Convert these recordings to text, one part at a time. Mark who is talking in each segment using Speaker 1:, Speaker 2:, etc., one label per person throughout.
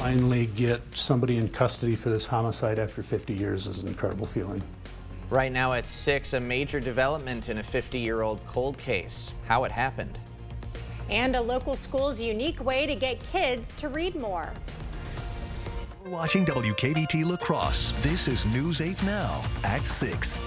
Speaker 1: Finally get somebody in custody for this homicide after 50 years is an incredible feeling.
Speaker 2: Right now at 6, a major development in a 50-year-old cold case. How it happened.
Speaker 3: And a local school's unique way to get kids to read more.
Speaker 4: We're watching WKBT La Crosse. This is News 8 Now at 6.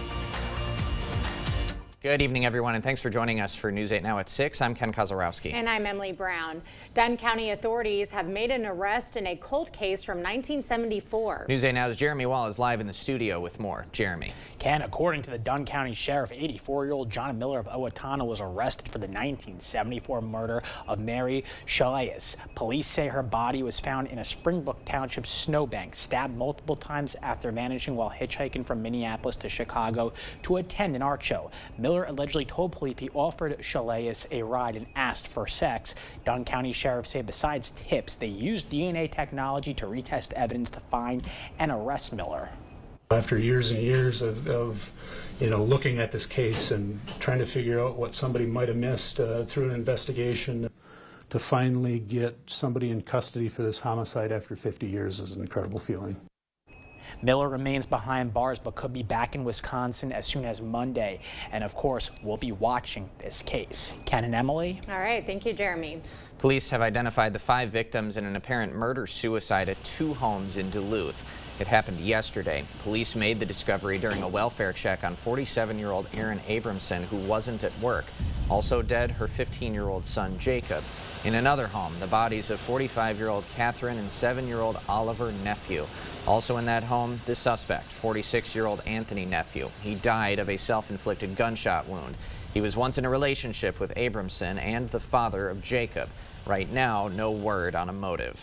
Speaker 2: Good evening, everyone, and thanks for joining us for News 8 Now at 6. I'm Ken Kozorowski.
Speaker 3: And I'm Emily Brown. Dunn County authorities have made an arrest in a cold case from 1974.
Speaker 2: News 8 Now's Jeremy Wall is live in the studio with more. Jeremy.
Speaker 5: Ken, according to the Dunn County Sheriff, 84-year-old John Miller of Owatonna was arrested for the 1974 murder of Mary Chalias. Police say her body was found in a Springbrook Township snowbank, stabbed multiple times after vanishing while hitchhiking from Minneapolis to Chicago to attend an art show. Miller allegedly told police he offered Chalias a ride and asked for sex. Dunn County Sheriff say besides tips, they used DNA technology to retest evidence to find and arrest Miller.
Speaker 1: After years and years of looking at this case and trying to figure out what somebody might have missed through an investigation, to finally get somebody in custody for this homicide after 50 years is an incredible feeling.
Speaker 5: Miller remains behind bars but could be back in Wisconsin as soon as Monday. And of course, we'll be watching this case. Ken and Emily.
Speaker 3: All right. Thank you, Jeremy.
Speaker 2: Police have identified the 5 victims in an apparent murder-suicide at 2 homes in Duluth. It happened yesterday. Police made the discovery during a welfare check on 47-year-old Erin Abramson, who wasn't at work. Also dead, her 15-year-old son, Jacob. In another home, the bodies of 45-year-old Catherine and 7-year-old Oliver Nephew. Also in that home, the suspect, 46-year-old Anthony Nephew. He died of a self-inflicted gunshot wound. He was once in a relationship with Abramson and the father of Jacob. Right now, no word on a motive.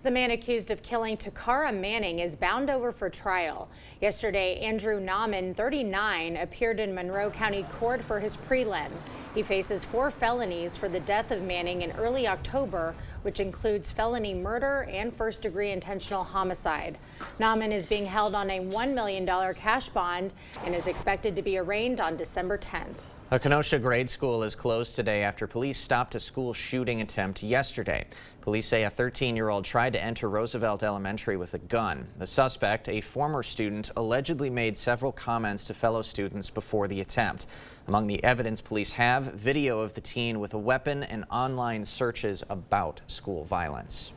Speaker 3: The man accused of killing Takara Manning is bound over for trial. Yesterday, Andrew Nauman, 39, appeared in Monroe County Court for his prelim. He faces 4 felonies for the death of Manning in early October, which includes felony murder and first-degree intentional homicide. Nauman is being held on a $1 million cash bond and is expected to be arraigned on December 10th.
Speaker 2: A Kenosha grade school is closed today after police stopped a school shooting attempt yesterday. Police say a 13-year-old tried to enter Roosevelt Elementary with a gun. The suspect, a former student, allegedly made several comments to fellow students before the attempt. Among the evidence police have, video of the teen with a weapon and online searches about school violence.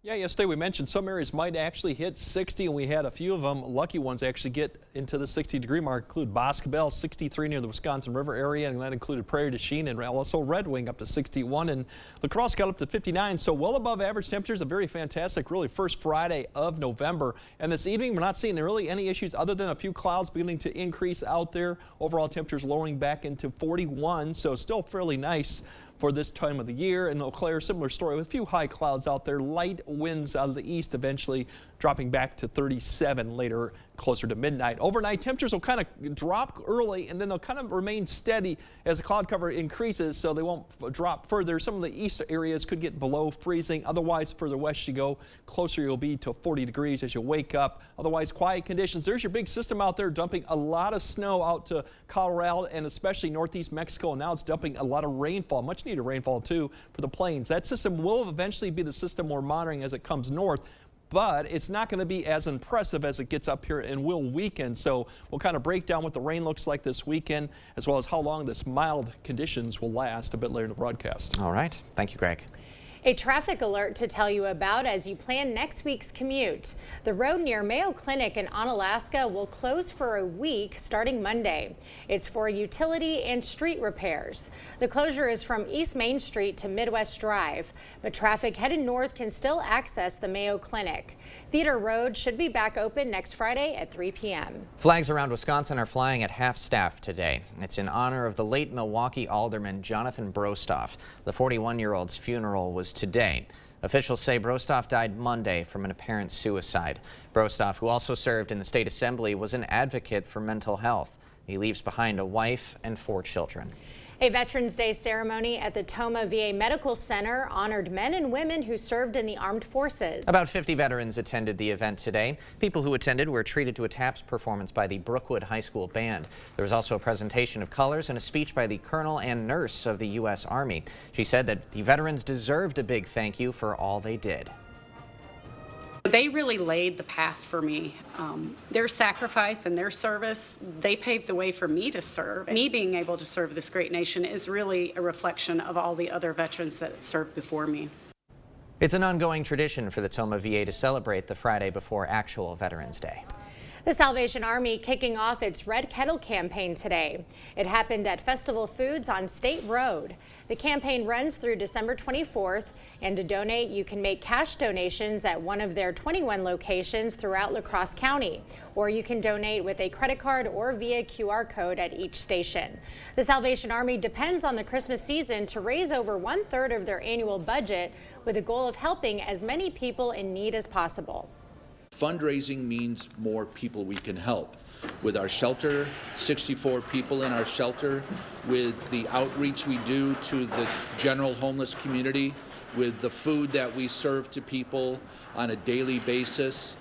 Speaker 6: Yeah, yesterday we mentioned some areas might actually hit 60, and we had a few of them, lucky ones, actually get into the 60-degree mark. Include Boscobel, 63 near the Wisconsin River area, and that included Prairie du Chien and also Red Wing up to 61, and La Crosse got up to 59, so well above average temperatures. A very fantastic, really first Friday of November. And this evening, we're not seeing really any issues other than a few clouds beginning to increase out there. Overall temperatures lowering back into 41, so still fairly nice for this time of the year. In Eau Claire, similar story with a few high clouds out there, light winds out of the east, eventually dropping back to 37 later, closer to midnight. Overnight temperatures will kind of drop early, and then they'll kind of remain steady as the cloud cover increases, so they won't drop further. Some of the east areas could get below freezing. Otherwise, further west you go, closer you'll be to 40 degrees as you wake up. Otherwise, quiet conditions. There's your big system out there dumping a lot of snow out to Colorado and especially northeast Mexico. And now it's dumping a lot of rainfall, much needed rainfall too for the plains. That system will eventually be the system we're monitoring as it comes north, but it's not going to be as impressive as it gets up here and will weaken. So we'll kind of break down what the rain looks like this weekend, as well as how long this mild conditions will last a bit later in the broadcast.
Speaker 2: All right. Thank you, Greg.
Speaker 3: A traffic alert to tell you about as you plan next week's commute. The road near Mayo Clinic in Onalaska will close for a week starting Monday. It's for utility and street repairs. The closure is from East Main Street to Midwest Drive, but traffic headed north can still access the Mayo Clinic. Theater Road should be back open next Friday at 3 p.m.
Speaker 2: Flags around Wisconsin are flying at half-staff today. It's in honor of the late Milwaukee alderman Jonathan Brostoff. The 41-year-old's funeral was today. Officials say Brostoff died Monday from an apparent suicide. Brostoff, who also served in the state assembly, was an advocate for mental health. He leaves behind a wife and 4 children.
Speaker 3: A Veterans Day ceremony at the Tomah VA Medical Center honored men and women who served in the armed forces.
Speaker 2: About 50 veterans attended the event today. People who attended were treated to a taps performance by the Brookwood High School Band. There was also a presentation of colors and a speech by the colonel and nurse of the U.S. Army. She said that the veterans deserved a big thank you for all they did.
Speaker 7: They really laid the path for me. Their sacrifice and their service, they paved the way for me to serve. Me being able to serve this great nation is really a reflection of all the other veterans that served before me.
Speaker 2: It's an ongoing tradition for the Tomah VA to celebrate the Friday before actual Veterans Day.
Speaker 3: The Salvation Army kicking off its Red Kettle campaign today. It happened at Festival Foods on State Road. The campaign runs through December 24th, and to donate, you can make cash donations at one of their 21 locations throughout La Crosse County, or you can donate with a credit card or via QR code at each station. The Salvation Army depends on the Christmas season to raise over 1/3 of their annual budget, with a goal of helping as many people in need as possible.
Speaker 8: Fundraising means more people we can help. With our shelter, 64 people in our shelter, with the outreach we do to the general homeless community, with the food that we serve to people on a daily basis.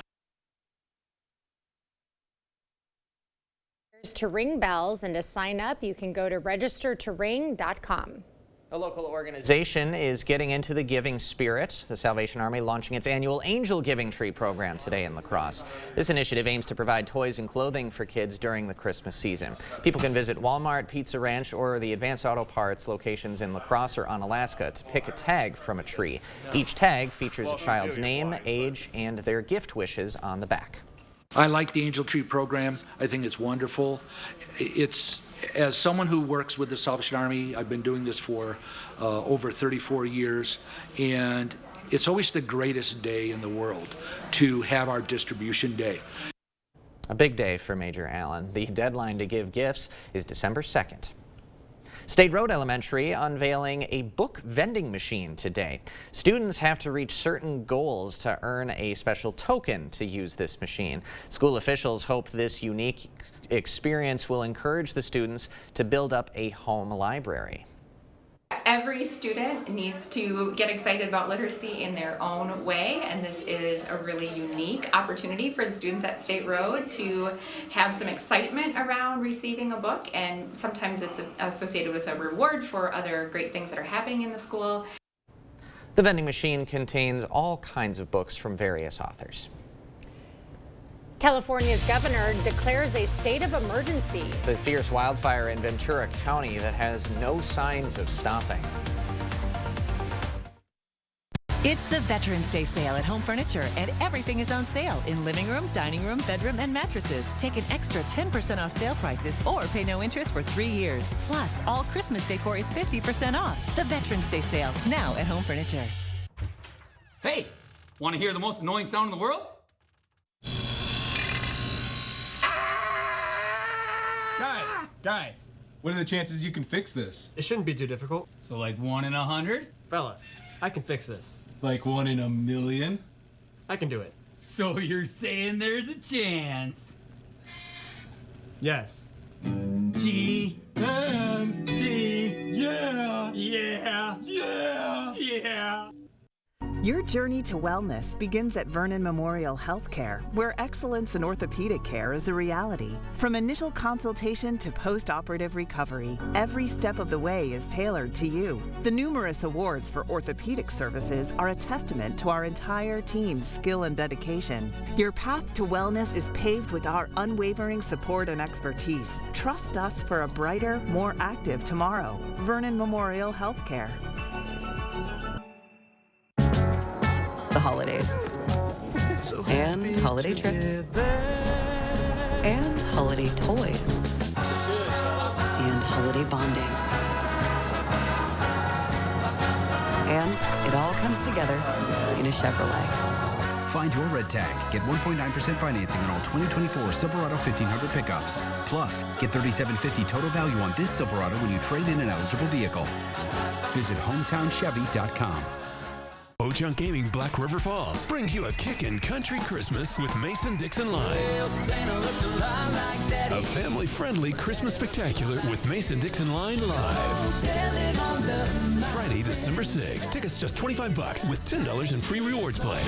Speaker 3: To ring bells and to sign up, you can go to registertoring.com.
Speaker 2: A local organization is getting into the giving spirit. The Salvation Army launching its annual Angel Giving Tree program today in La Crosse. This initiative aims to provide toys and clothing for kids during the Christmas season. People can visit Walmart, Pizza Ranch, or the Advanced Auto Parts locations in La Crosse or Onalaska to pick a tag from a tree. Each tag features a child's name, age, and their gift wishes on the back.
Speaker 9: I like the Angel Tree program. I think it's wonderful. As someone who works with the Salvation Army, I've been doing this for over 34 years, and it's always the greatest day in the world to have our distribution day.
Speaker 2: A big day for Major Allen. The deadline to give gifts is December 2nd. State Road Elementary unveiling a book vending machine today. Students have to reach certain goals to earn a special token to use this machine. School officials hope this unique experience will encourage the students to build up a home library.
Speaker 10: Every student needs to get excited about literacy in their own way, and this is a really unique opportunity for the students at State Road to have some excitement around receiving a book, and sometimes it's associated with a reward for other great things that are happening in the school.
Speaker 2: The vending machine contains all kinds of books from various authors.
Speaker 3: California's governor declares a state of emergency.
Speaker 2: The fierce wildfire in Ventura County that has no signs of stopping.
Speaker 11: It's the Veterans Day sale at Home Furniture, and everything is on sale in living room, dining room, bedroom, and mattresses. Take an extra 10% off sale prices or pay no interest for 3 years. Plus, all Christmas decor is 50% off. The Veterans Day sale, now at Home Furniture.
Speaker 12: Hey, want to hear the most annoying sound in the world?
Speaker 13: Guys, what are the chances you can fix this?
Speaker 14: It shouldn't be too difficult.
Speaker 13: So like 1 in 100?
Speaker 14: Fellas, I can fix this.
Speaker 13: Like 1 in a million?
Speaker 14: I can do it.
Speaker 12: So you're saying there's a chance?
Speaker 14: Yes.
Speaker 13: G and D, yeah!
Speaker 12: Yeah!
Speaker 13: Yeah!
Speaker 12: Yeah!
Speaker 15: Your journey to wellness begins at Vernon Memorial Healthcare, where excellence in orthopedic care is a reality. From initial consultation to post-operative recovery, every step of the way is tailored to you. The numerous awards for orthopedic services are a testament to our entire team's skill and dedication. Your path to wellness is paved with our unwavering support and expertise. Trust us for a brighter, more active tomorrow. Vernon Memorial Healthcare.
Speaker 11: The holidays, and holiday trips, and holiday toys, and holiday bonding. And it all comes together in a Chevrolet.
Speaker 16: Find your red tag. Get 1.9% financing on all 2024 Silverado 1500 pickups. Plus, get $3,750 total value on this Silverado when you trade in an eligible vehicle. Visit HometownChevy.com.
Speaker 17: Ho-Chunk Gaming Black River Falls brings you a kickin' country Christmas with Mason-Dixon Line. A family-friendly Christmas spectacular with Mason-Dixon Line Live. Friday, December 6th. Tickets just $25 with $10 in free rewards play.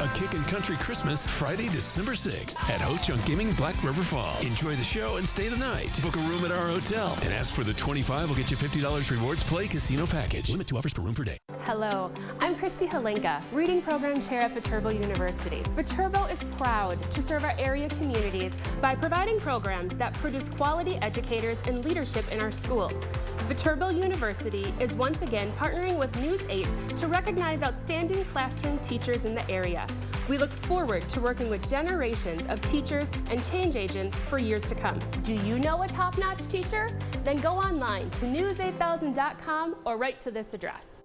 Speaker 17: A Kickin' Country Christmas, Friday, December 6th at Ho-Chunk Gaming Black River Falls. Enjoy the show and stay the night. Book a room at our hotel and ask for the $25 will get you $50 rewards play casino package. Limit 2 offers per room per day.
Speaker 18: Hello, I'm Christy Halenka, Reading Program Chair at Viterbo University. Viterbo is proud to serve our area communities by providing programs that produce quality educators and leadership in our schools. Viterbo University is once again partnering with News 8 to recognize outstanding classroom teachers in the area. We look forward to working with generations of teachers and change agents for years to come. Do you know a top-notch teacher? Then go online to news8000.com or write to this address.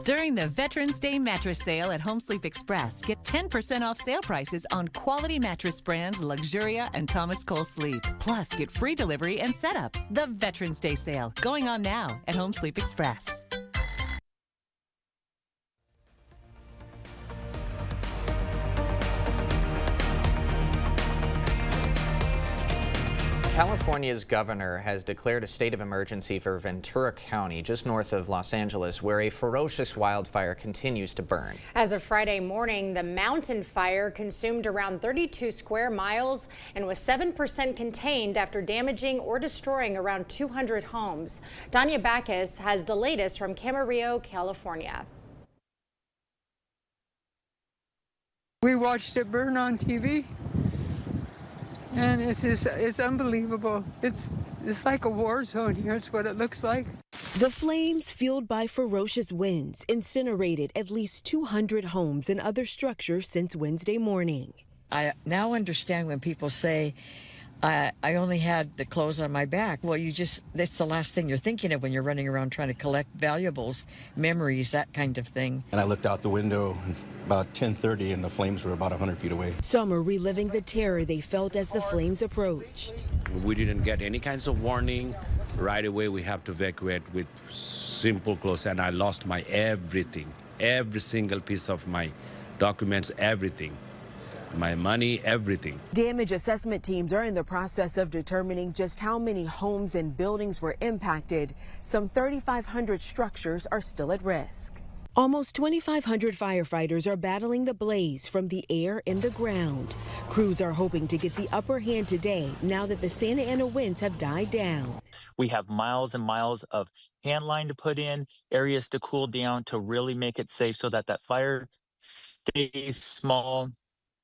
Speaker 11: During the Veterans Day mattress sale at Home Sleep Express, get 10% off sale prices on quality mattress brands Luxuria and Thomas Cole Sleep. Plus, get free delivery and setup. The Veterans Day sale going on now at Home Sleep Express.
Speaker 2: California's governor has declared a state of emergency for Ventura County, just north of Los Angeles, where a ferocious wildfire continues to burn.
Speaker 3: As of Friday morning, the mountain fire consumed around 32 square miles and was 7% contained after damaging or destroying around 200 homes. Danya Backus has the latest from Camarillo, California.
Speaker 19: We watched it burn on TV. And it's unbelievable. It's like a war zone here. It's what it looks like.
Speaker 20: The flames, fueled by ferocious winds, incinerated at least 200 homes and other structures since Wednesday morning.
Speaker 21: I now understand when people say, I only had the clothes on my back. Well, that's the last thing you're thinking of when you're running around trying to collect valuables, memories, that kind of thing.
Speaker 22: And I looked out the window about 10:30 and the flames were about 100 feet away.
Speaker 20: Some are reliving the terror they felt as the flames approached.
Speaker 23: We didn't get any kinds of warning. Right away we have to evacuate with simple clothes, and I lost my everything, every single piece of my documents, everything. My money, everything.
Speaker 20: Damage assessment teams are in the process of determining just how many homes and buildings were impacted. Some 3,500 structures are still at risk. Almost 2,500 firefighters are battling the blaze from the air and the ground. Crews are hoping to get the upper hand today now that the Santa Ana winds have died down.
Speaker 24: We have miles and miles of hand line to put in, areas to cool down to really make it safe so that fire stays small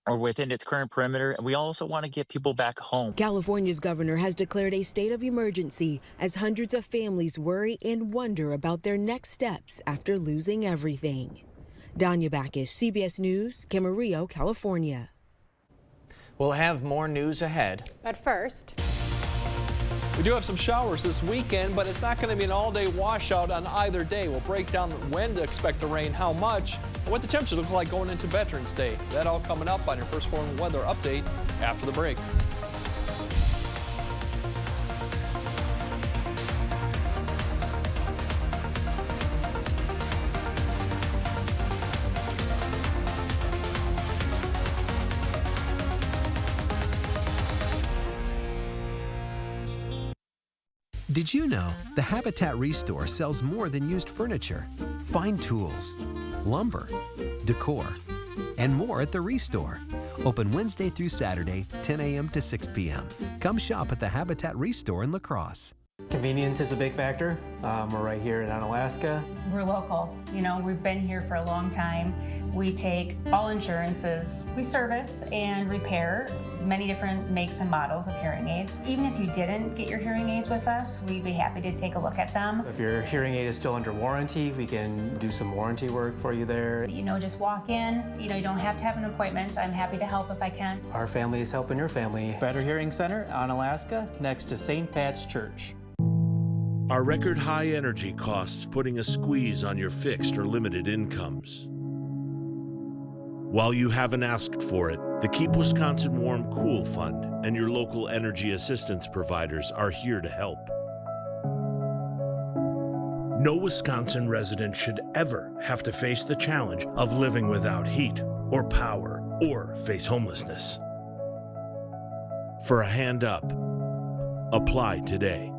Speaker 24: or within its current perimeter. And we also want to get people back home.
Speaker 20: California's governor has declared a state of emergency as hundreds of families worry and wonder about their next steps after losing everything. Danya Backus, CBS News, Camarillo, California.
Speaker 2: We'll have more news ahead.
Speaker 3: But first,
Speaker 6: we do have some showers this weekend, but it's not going to be an all-day washout on either day. We'll break down when to expect the rain, how much, and what the temperatures look like going into Veterans Day. That all coming up on your First Warning Weather Update after the break.
Speaker 25: Did you know the Habitat Restore sells more than used furniture, fine tools, lumber, decor, and more at the Restore. Open Wednesday through Saturday, 10 a.m. to 6 p.m. Come shop at the Habitat Restore in La Crosse.
Speaker 14: Convenience is a big factor. We're right here in Onalaska.
Speaker 26: We're local. You know, we've been here for a long time. We take all insurances. We service and repair many different makes and models of hearing aids. Even if you didn't get your hearing aids with us, we'd be happy to take a look at them.
Speaker 14: If your hearing aid is still under warranty, we can do some warranty work for you there.
Speaker 26: You know, just walk in. You know, you don't have to have an appointment. I'm happy to help if I can.
Speaker 14: Our family is helping your family. Better Hearing Center, Onalaska, next to St. Pat's Church.
Speaker 27: Are record high energy costs putting a squeeze on your fixed or limited incomes? While you haven't asked for it, the Keep Wisconsin Warm Cool Fund and your local energy assistance providers are here to help. No Wisconsin resident should ever have to face the challenge of living without heat or power or face homelessness. For a hand up, apply today.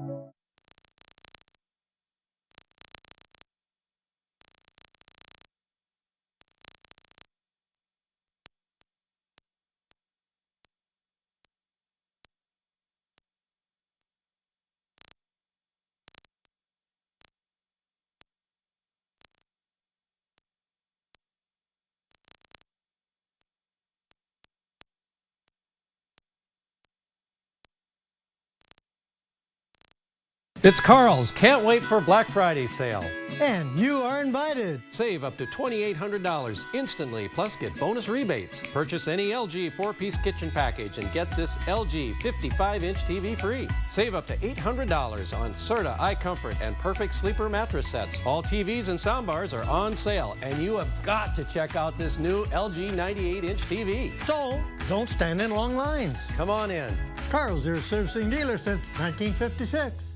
Speaker 1: It's Carl's Can't Wait for Black Friday sale.
Speaker 4: And you are invited.
Speaker 1: Save up to $2,800 instantly, plus get bonus rebates. Purchase any LG 4-piece kitchen package and get this LG 55-inch TV free. Save up to $800 on Serta, iComfort, and Perfect Sleeper mattress sets. All TVs and soundbars are on sale, and you have got to check out this new LG 98-inch TV.
Speaker 4: So, don't stand in long lines.
Speaker 1: Come on in.
Speaker 4: Carl's, your servicing dealer since 1956.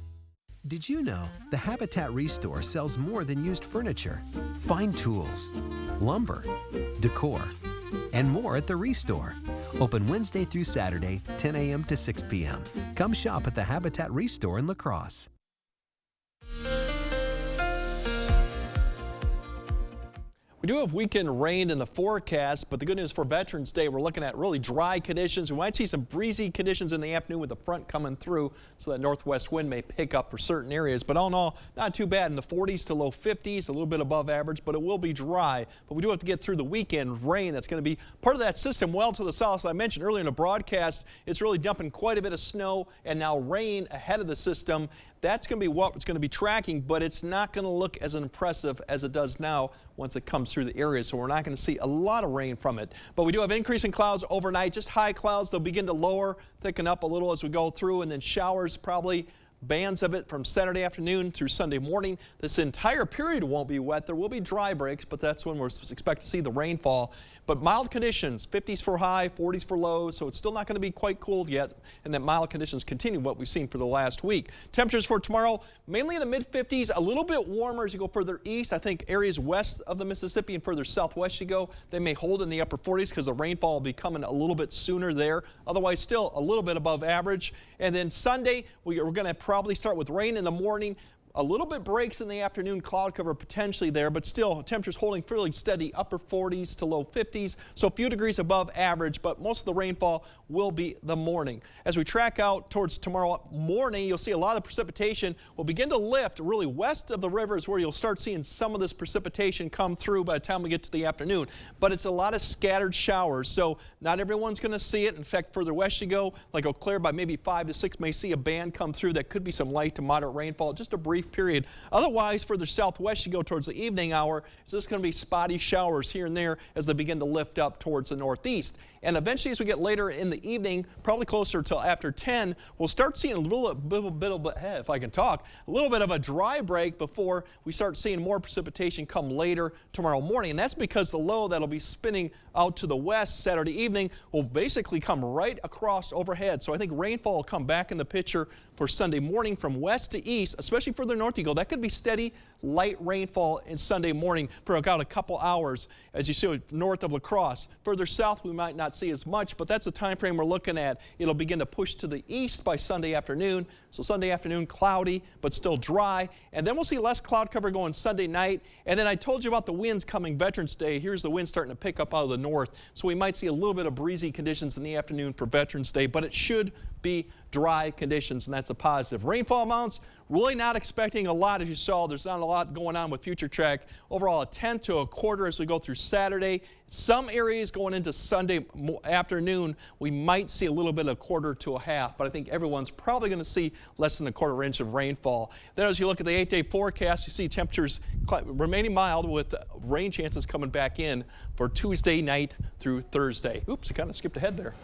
Speaker 25: Did you know the Habitat Restore sells more than used furniture, fine tools, lumber, decor, and more at the Restore. Open Wednesday through Saturday, 10 a.m. to 6 p.m. Come shop at the Habitat Restore in La Crosse.
Speaker 6: We do have weekend rain in the forecast, but the good news for Veterans Day, we're looking at really dry conditions. We might see some breezy conditions in the afternoon with the front coming through, so that northwest wind may pick up for certain areas. But all in all, not too bad in the 40s to low 50s, a little bit above average, but it will be dry. But we do have to get through the weekend rain. That's going to be part of that system well to the south. As I mentioned earlier in the broadcast, it's really dumping quite a bit of snow and now rain ahead of the system. That's going to be what it's going to be tracking, but it's not going to look as impressive as it does now once it comes through the area, so we're not going to see a lot of rain from it. But we do have increasing clouds overnight, just high clouds. They'll begin to lower, thicken up a little as we go through, and then showers, probably bands of it from Saturday afternoon through Sunday morning. This entire period won't be wet. There will be dry breaks, but that's when we're expect to see the rainfall. But mild conditions, 50s for high, 40s for low, so it's still not going to be quite cold yet, and that mild conditions continue what we've seen for the last week. Temperatures for tomorrow, mainly in the mid-50s, a little bit warmer as you go further east. I think areas west of the Mississippi and further southwest you go, they may hold in the upper 40s because the rainfall will be coming a little bit sooner there. Otherwise, still a little bit above average. And then Sunday, we're going to probably start with rain in the morning. A little bit breaks in the afternoon, cloud cover potentially there, but still temperatures holding fairly steady, upper 40s to low 50s, so a few degrees above average, but most of the rainfall will be the morning. As we track out towards tomorrow morning, you'll see a lot of precipitation will begin to lift really west of the river is where you'll start seeing some of this precipitation come through by the time we get to the afternoon, but it's a lot of scattered showers, so not everyone's going to see it. In fact, further west you go, like Eau Claire by maybe 5 to 6 may see a band come through. That could be some light to moderate rainfall, just a brief period. Otherwise, further southwest you go towards the evening hour, it's just going to be spotty showers here and there as they begin to lift up towards the northeast. And eventually, as we get later in the evening, probably closer till after 10, we'll start seeing a little bit of a dry break before we start seeing more precipitation come later tomorrow morning. And that's because the low that'll be spinning out to the west Saturday evening will basically come right across overhead. So I think rainfall will come back in the picture for Sunday morning from west to east, especially further north you go. That could be steady, light rainfall in Sunday morning for about a couple hours as you see north of La Crosse. Further south, we might not see as much, but that's the time frame we're looking at. It'll begin to push to the east by Sunday afternoon. So Sunday afternoon, cloudy, but still dry. And then we'll see less cloud cover going Sunday night. And then I told you about the winds coming Veterans Day. Here's the wind starting to pick up out of the north. So we might see a little bit of breezy conditions in the afternoon for Veterans Day, but it should be dry conditions, and that's a positive. Rainfall amounts, really not expecting a lot. As you saw, there's not a lot going on with Future Track. Overall, a tenth to a quarter as we go through Saturday. Some areas going into Sunday afternoon, we might see a little bit of a quarter to a half, but I think everyone's probably going to see less than a quarter inch of rainfall. Then as you look at the 8-day forecast, you see temperatures remaining mild with rain chances coming back in for Tuesday night through Thursday. Oops, I kind of skipped ahead there.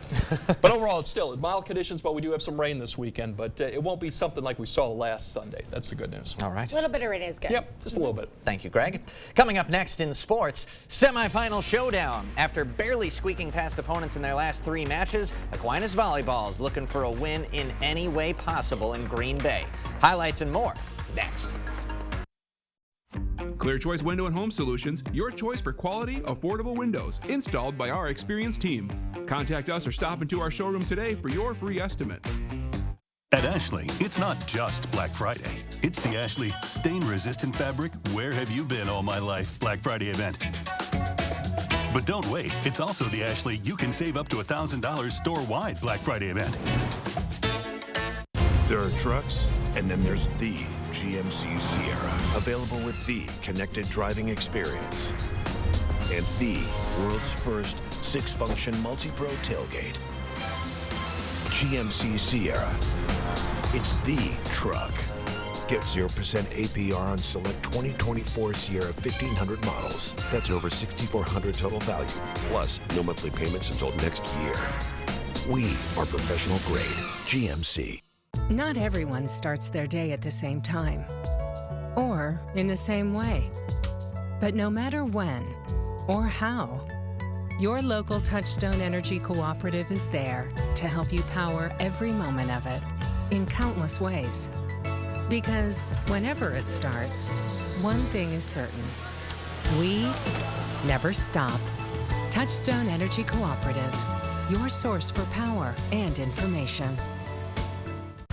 Speaker 6: But overall, it's still mild conditions, but we do have some rain this weekend, but it won't be something like we saw last Sunday. That's the good news.
Speaker 2: All right.
Speaker 3: A little bit of rain is good.
Speaker 6: Yep, just a little bit.
Speaker 2: Thank you, Greg. Coming up next in sports, semifinal showdown. After barely squeaking past opponents in their last 3 matches, Aquinas Volleyball is looking for a win in any way possible in Green Bay. Highlights and more next.
Speaker 5: Clear Choice Window and Home Solutions, your choice for quality, affordable windows, installed by our experienced team. Contact us or stop into our showroom today for your free estimate.
Speaker 7: At Ashley, it's not just Black Friday. It's the Ashley stain-resistant fabric, Where Have You Been All My Life Black Friday event. But don't wait. It's also the Ashley You Can Save Up to $1,000 store-wide Black Friday event.
Speaker 27: There are trucks, and then there's the GMC Sierra, available with the connected driving experience and the world's first 6-function multi-pro tailgate. GMC Sierra. It's the truck. Get 0% APR on select 2024 Sierra 1500 models. That's over $6,400 total value, plus no monthly payments until next year. We are professional grade GMC.
Speaker 8: Not everyone starts their day at the same time or in the same way. But no matter when or how, your local Touchstone Energy Cooperative is there to help you power every moment of it in countless ways. Because whenever it starts, one thing is certain: we never stop. Touchstone Energy Cooperatives, your source for power and information.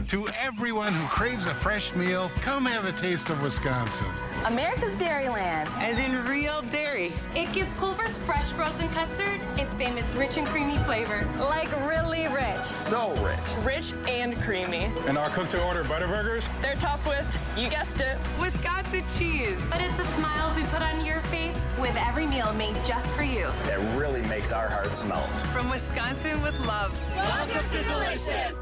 Speaker 9: To everyone who craves a fresh meal, come have a taste of Wisconsin.
Speaker 10: America's Dairyland.
Speaker 9: As in real dairy.
Speaker 18: It gives Culver's fresh frozen custard its famous rich and creamy flavor.
Speaker 10: Like really rich.
Speaker 12: So rich.
Speaker 10: Rich and creamy.
Speaker 9: And our cook-to-order Butterburgers?
Speaker 10: They're topped with, you guessed it, Wisconsin cheese.
Speaker 18: But it's the smiles we put on your face with every meal made just for you.
Speaker 12: That really makes our hearts melt.
Speaker 10: From Wisconsin with love.
Speaker 18: Welcome to Delicious.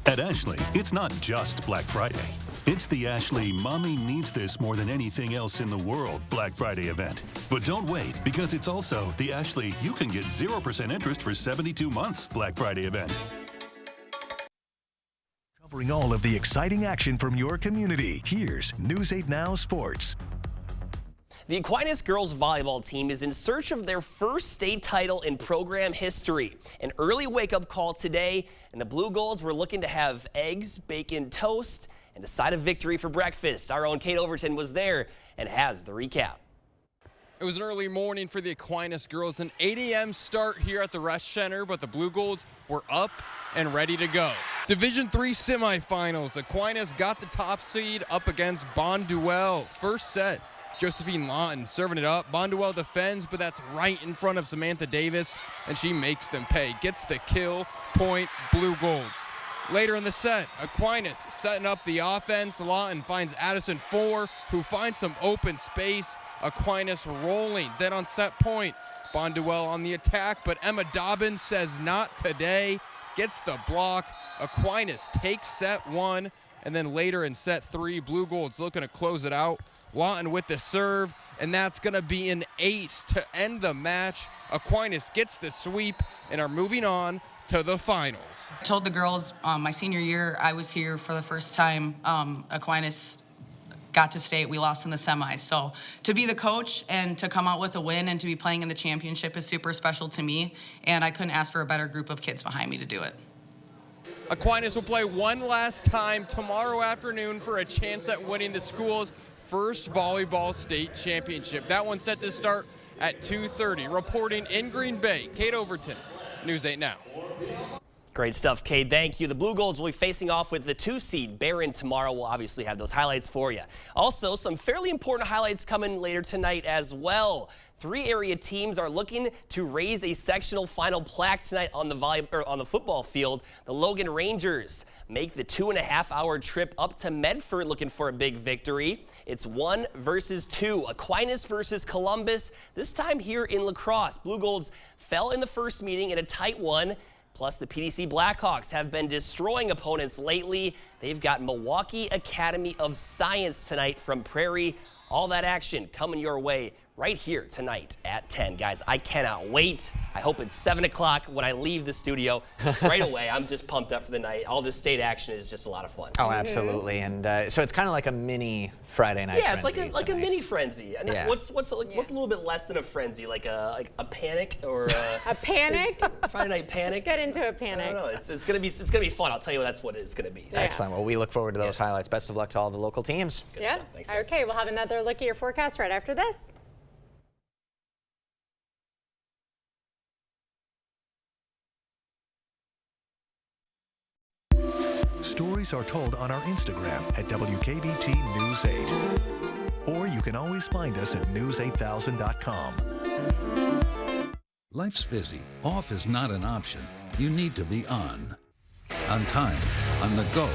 Speaker 7: At Ashley, it's not just Black Friday. It's the Ashley Mommy Needs This More Than Anything Else in the World Black Friday event. But don't wait, because it's also the Ashley You Can Get 0% Interest for 72 months Black Friday event.
Speaker 13: Covering all of the exciting action from your community, here's News 8 Now Sports.
Speaker 28: The Aquinas girls volleyball team is in search of their first state title in program history. An early wake-up call today, and the Blue Golds were looking to have eggs, bacon toast, and a side of victory for breakfast. Our own Kate Overton was there and has the recap.
Speaker 29: It was an early morning for the Aquinas girls, an 8 a.m. start here at the Resch Center, but the Blue Golds were up and ready to go. Division III semifinals. Aquinas got the top seed up against Bonduelle. First set, Josephine Lawton serving it up. Bonduelle defends, but that's right in front of Samantha Davis, and she makes them pay. Gets the kill, point, Blue Golds. Later in the set, Aquinas setting up the offense. Lawton finds Addison Four, who finds some open space. Aquinas rolling. Then on set point, Bonduelle on the attack, but Emma Dobbins says not today. Gets the block. Aquinas takes set one, and then later in set three, Blue Golds looking to close it out. Lawton with the serve, and that's going to be an ace to end the match. Aquinas gets the sweep and are moving on to the finals.
Speaker 30: I told the girls my senior year I was here for the first time. Aquinas got to state. We lost in the semis. So to be the coach and to come out with a win and to be playing in the championship is super special to me, and I couldn't ask for a better group of kids behind me to do it.
Speaker 29: Aquinas will play one last time tomorrow afternoon for a chance at winning the school's first volleyball state championship. That one's set to start at 2:30. Reporting in Green Bay, Kate Overton, News 8 Now.
Speaker 28: Great stuff, Cade. Thank you. The Blue Golds will be facing off with the 2-seed Barron tomorrow. We'll obviously have those highlights for you. Also, some fairly important highlights coming later tonight as well. 3 area teams are looking to raise a sectional final plaque tonight on the football field. The Logan Rangers make the 2.5-hour trip up to Medford looking for a big victory. It's 1 versus 2. Aquinas versus Columbus, this time here in La Crosse. Blue Golds fell in the first meeting in a tight one. Plus, the PDC Blackhawks have been destroying opponents lately. They've got Milwaukee Academy of Science tonight from Prairie. All that action coming your way right here tonight at 10. Guys, I cannot wait. I hope it's 7 o'clock when I leave the studio right away. I'm just pumped up for the night. All this state action is just a lot of fun.
Speaker 2: Oh, absolutely. And so it's kind of like a mini Friday night.
Speaker 28: Yeah, it's like a mini frenzy. And
Speaker 2: Yeah.
Speaker 28: what's a little bit less than a frenzy, like a panic or
Speaker 3: a panic?
Speaker 28: Friday night panic.
Speaker 3: Let's get into a panic.
Speaker 28: I don't know. It's gonna be fun. I'll tell you that's what it's gonna be. So.
Speaker 2: Excellent. Well, we look forward to those highlights. Best of luck to all the local teams.
Speaker 3: Yeah. Okay, we'll have another look at your forecast right after this.
Speaker 13: Stories are told on our Instagram at WKBT News 8. Or you can always find us at news8000.com.
Speaker 11: Life's busy. Off is not an option. You need to be on. On time, on the go,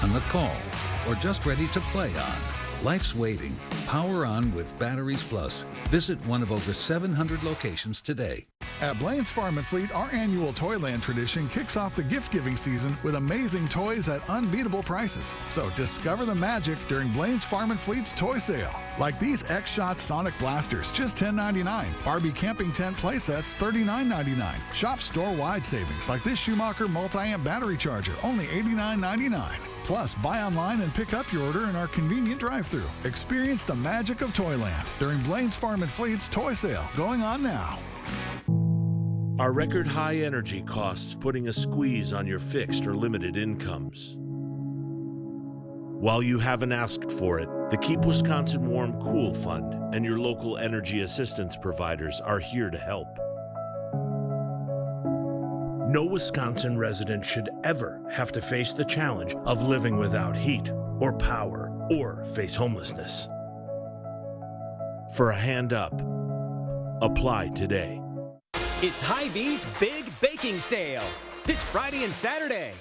Speaker 11: on the call, or just ready to play on. Life's waiting. Power on with Batteries Plus. Visit one of over 700 locations today.
Speaker 15: At Blaine's Farm and Fleet, our annual Toyland tradition kicks off the gift-giving season with amazing toys at unbeatable prices. So discover the magic during Blaine's Farm and Fleet's toy sale. Like these X-Shot Sonic Blasters, just $10.99. Barbie Camping Tent Playsets, $39.99. Shop store-wide savings like this Schumacher multi-amp battery charger, only $89.99. Plus, buy online and pick up your order in our convenient drive-thru. Experience the magic of Toyland during Blaine's Farm and Fleet's toy sale, going on now.
Speaker 16: Are record high energy costs putting a squeeze on your fixed or limited incomes? While you haven't asked for it, the Keep Wisconsin Warm Cool Fund and your local energy assistance providers are here to help. No Wisconsin resident should ever have to face the challenge of living without heat or power or face homelessness. For a hand up, apply today.
Speaker 17: It's Hy-Vee's Big Baking Sale this Friday and Saturday.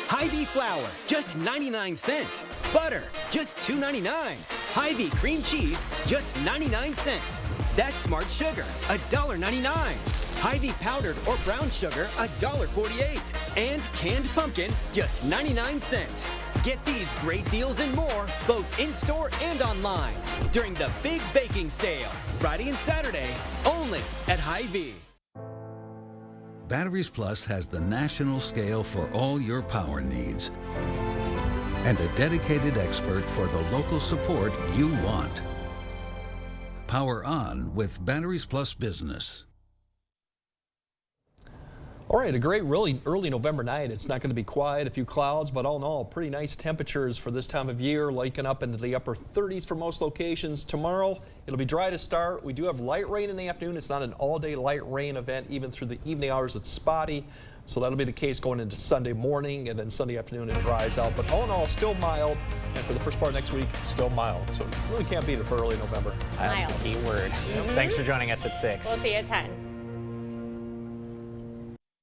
Speaker 17: Hy-Vee flour, just 99 cents. Butter, just $2.99. Hy-Vee cream cheese, just 99 cents. That's Smart Sugar, $1.99. Hy-Vee powdered or brown sugar, $1.48. And canned pumpkin, just 99 cents. Get these great deals and more, both in-store and online, during the Big Baking Sale, Friday and Saturday, only at Hy-Vee.
Speaker 11: Batteries Plus has the national scale for all your power needs and a dedicated expert for the local support you want. Power on with Batteries Plus Business.
Speaker 6: All right, a great, really early November night. It's not going to be quiet, a few clouds, but all in all, pretty nice temperatures for this time of year, liking up into the upper 30s for most locations. Tomorrow, it'll be dry to start. We do have light rain in the afternoon. It's not an all-day light rain event. Even through the evening hours, it's spotty. So that'll be the case going into Sunday morning, and then Sunday afternoon it dries out. But all in all, still mild, and for the first part of next week, still mild. So really can't beat it for early November.
Speaker 2: That's the key word.
Speaker 6: Yep.
Speaker 2: Thanks for joining us at 6.
Speaker 3: We'll see you at 10.